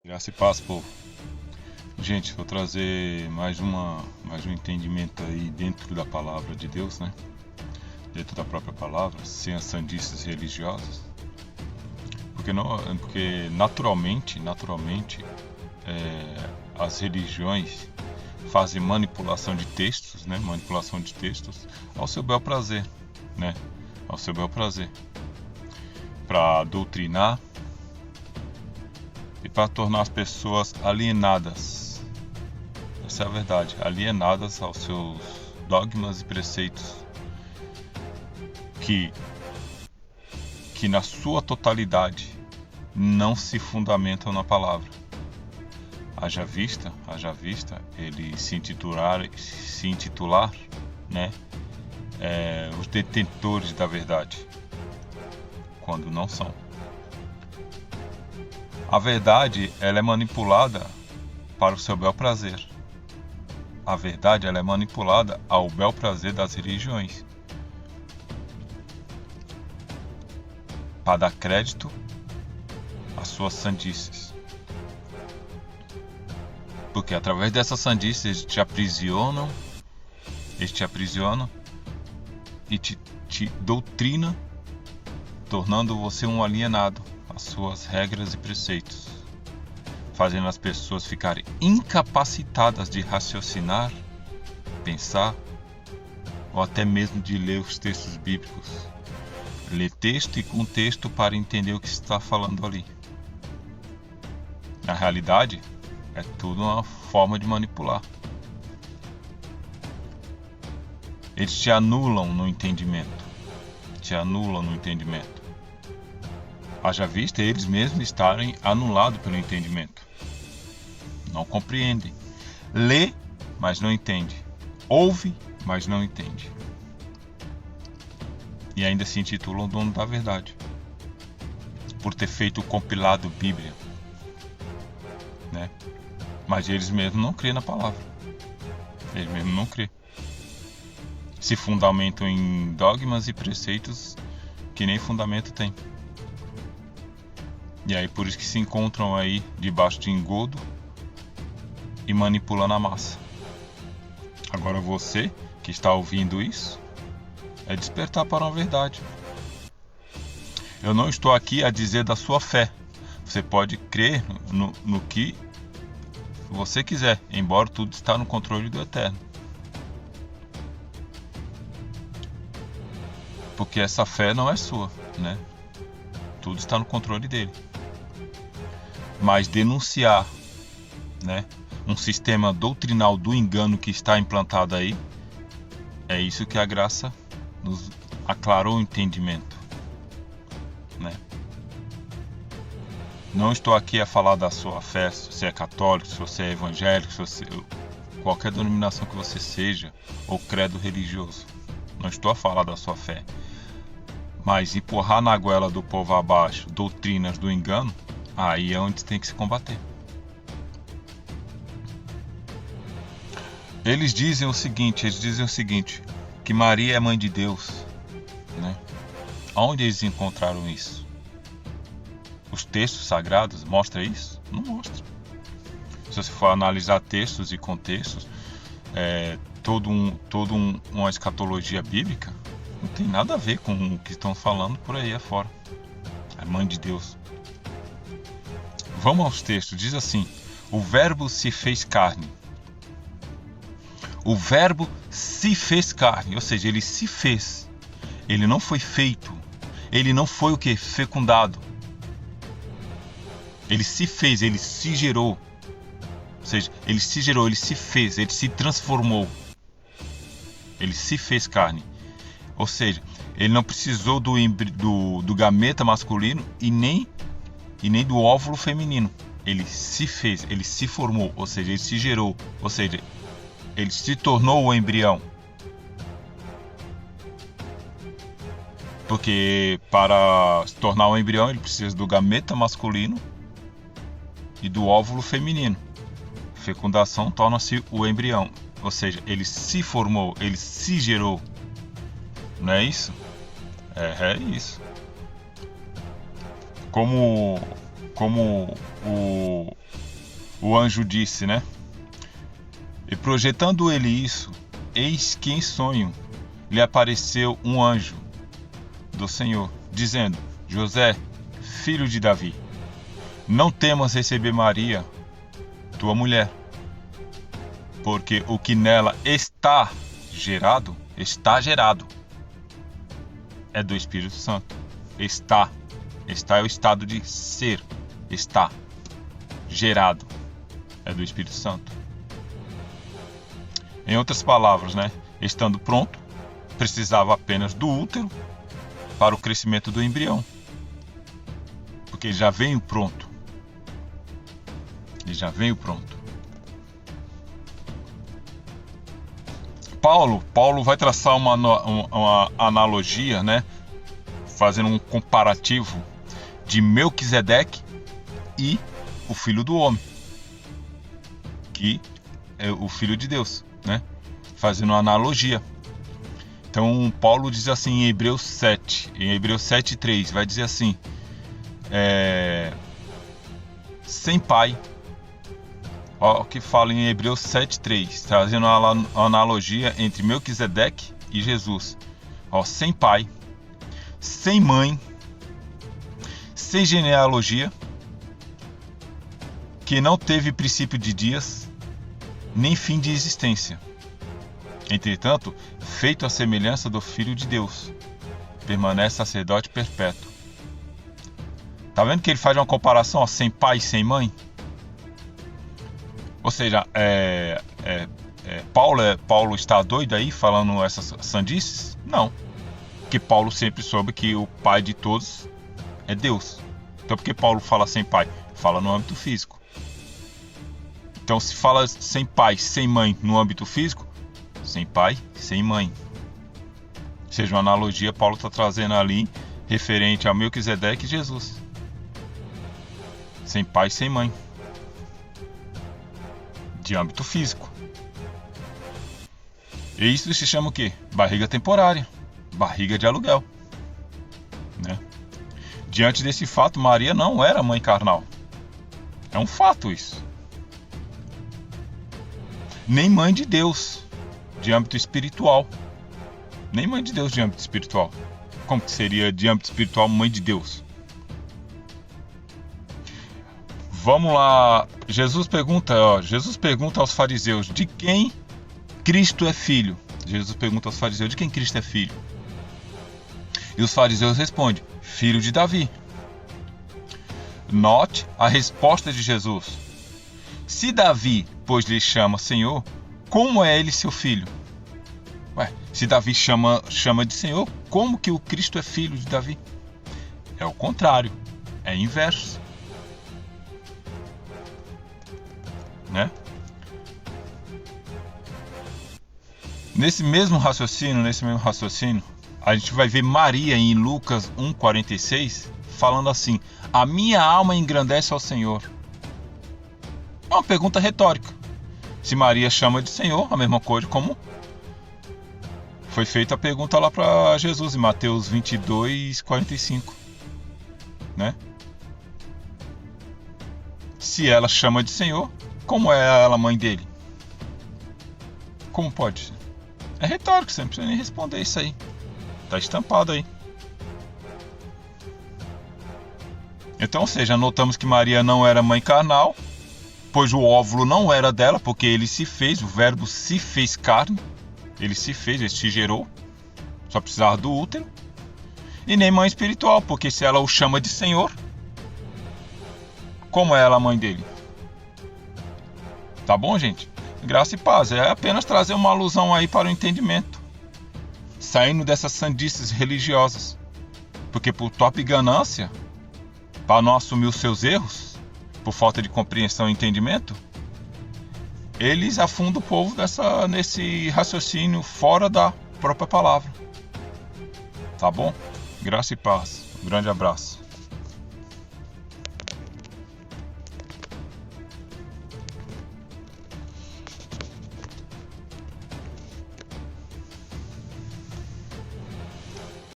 Graça e paz, povo. Gente, vou trazer mais um entendimento aí dentro da palavra de Deus, né? Dentro da própria palavra, sem as sandices religiosas. Porque naturalmente, as religiões fazem manipulação de textos, né? Manipulação de textos ao seu bel prazer, né? Ao seu bel prazer. Para doutrinar e para tornar as pessoas alienadas. Essa é a verdade, alienadas aos seus dogmas e preceitos que na sua totalidade não se fundamentam na palavra. Haja vista ele se intitular, né, os detentores da verdade, quando não são. A verdade, ela é manipulada para o seu bel prazer. A verdade, ela é manipulada ao bel prazer das religiões, para dar crédito às suas sandices. Porque através dessas sandices eles te aprisionam e te doutrinam, tornando você um alienado às suas regras e preceitos, fazendo as pessoas ficarem incapacitadas de raciocinar, pensar ou até mesmo de ler os textos bíblicos. Ler texto e contexto para entender o que se está falando ali. Na realidade, é tudo uma forma de manipular. Eles te anulam no entendimento. Haja vista eles mesmos estarem anulados pelo entendimento. Não compreendem. Lê, mas não entende. Ouve, mas não entende. E ainda se intitulam dono da verdade, por ter feito o compilado Bíblia, né? Mas eles mesmos não crêem na palavra. Eles mesmos não crêem. Se fundamentam em dogmas e preceitos que nem fundamento tem. E aí por isso que se encontram aí debaixo de engodo e manipulando a massa. Agora você que está ouvindo isso, é despertar para uma verdade. Eu não estou aqui a dizer da sua fé. Você pode crer no que você quiser, embora tudo está no controle do Eterno. Porque essa fé não é sua, né? Tudo está no controle dele. Mas denunciar, né, um sistema doutrinal do engano que está implantado aí, é isso que a graça nos aclarou o entendimento, né? Não estou aqui a falar da sua fé, se você é católico, se você é evangélico, se você, qualquer denominação que você seja, ou credo religioso. Não estou a falar da sua fé. Mas empurrar na goela do povo abaixo doutrinas do engano, aí é onde tem que se combater. Eles dizem o seguinte, que Maria é mãe de Deus, né? Onde eles encontraram isso? Os textos sagrados mostram isso? Não mostram. Se você for analisar textos e contextos, uma escatologia bíblica, não tem nada a ver com o que estão falando por aí afora. É mãe de Deus. Vamos aos textos. Diz assim: o verbo se fez carne. O verbo se fez carne, ou seja, ele se fez. Ele não foi feito. Ele não foi o que? Fecundado. Ele se fez, ele se gerou. Ou seja, ele se gerou, ele se fez, ele se transformou. Ele se fez carne. Ou seja, ele não precisou do gameta masculino e nem do óvulo feminino. Ele se fez, ele se formou, ou seja, ele se gerou, ou seja, ele se tornou o embrião. Porque para se tornar um embrião ele precisa do gameta masculino e do óvulo feminino. Fecundação torna-se o embrião, ou seja, ele se formou, ele se gerou. Não é isso? É isso. Como o o anjo disse, né? E projetando ele isso, eis que em sonho lhe apareceu um anjo do Senhor, dizendo: José, filho de Davi, não temas receber Maria, tua mulher, porque o que nela está gerado, é do Espírito Santo. Está é o estado de ser, está gerado, é do Espírito Santo. Em outras palavras, né? Estando pronto, precisava apenas do útero para o crescimento do embrião, porque ele já veio pronto. Paulo vai traçar uma analogia, né? Fazendo um comparativo de Melquisedeque e o Filho do Homem, que é o Filho de Deus, né? Fazendo uma analogia. Então Paulo diz assim em Hebreus 7:3, vai dizer assim: sem pai. Ó, o que fala em Hebreus 7:3, trazendo uma analogia entre Melquisedeque e Jesus. Ó, sem pai, sem mãe, sem genealogia, que não teve princípio de dias, nem fim de existência. Entretanto, feito à semelhança do Filho de Deus, permanece sacerdote perpétuo. Tá vendo que ele faz uma comparação, ó, sem pai e sem mãe? Ou seja, Paulo está doido aí falando essas sandices? Não. Porque Paulo sempre soube que o pai de todos é Deus. Então por que Paulo fala sem pai? Fala no âmbito físico. Então se fala sem pai, sem mãe no âmbito físico, sem pai, sem mãe. Ou seja, uma analogia Paulo está trazendo ali referente a Melquisedeque e Jesus. Sem pai, sem mãe. De âmbito físico. E isso se chama o quê? Barriga temporária. Barriga de aluguel. Né? Diante desse fato, Maria não era mãe carnal. É um fato isso. Nem mãe de Deus, de âmbito espiritual. Nem mãe de Deus de âmbito espiritual. Como que seria de âmbito espiritual mãe de Deus? Vamos lá. Jesus pergunta aos fariseus: de quem Cristo é filho? Jesus pergunta aos fariseus: de quem Cristo é filho? E os fariseus respondem: filho de Davi. Note a resposta de Jesus: se Davi, pois lhe chama Senhor, como é ele seu filho? Se Davi chama de Senhor, como que o Cristo é filho de Davi? É o contrário, é inverso. Né? Nesse mesmo raciocínio, a gente vai ver Maria em Lucas 1,46 falando assim: a minha alma engrandece ao Senhor. É uma pergunta retórica. Se Maria chama de Senhor, a mesma coisa como foi feita a pergunta lá para Jesus em Mateus 22:45, né? Se ela chama de Senhor, como é ela mãe dele? Como pode? É retórico, você não precisa nem responder isso aí. Tá estampado aí. Então, ou seja, notamos que Maria não era mãe carnal, pois o óvulo não era dela, porque ele se fez, o verbo se fez carne. Ele se gerou. Só precisava do útero. E nem mãe espiritual, porque se ela o chama de Senhor, como é ela a mãe dele? Tá bom, gente? Graça e paz. É apenas trazer uma alusão aí para o entendimento. Saindo dessas sandices religiosas. Porque por top ganância, para não assumir os seus erros, por falta de compreensão e entendimento, eles afundam o povo nesse raciocínio fora da própria palavra. Tá bom? Graça e paz. Um grande abraço.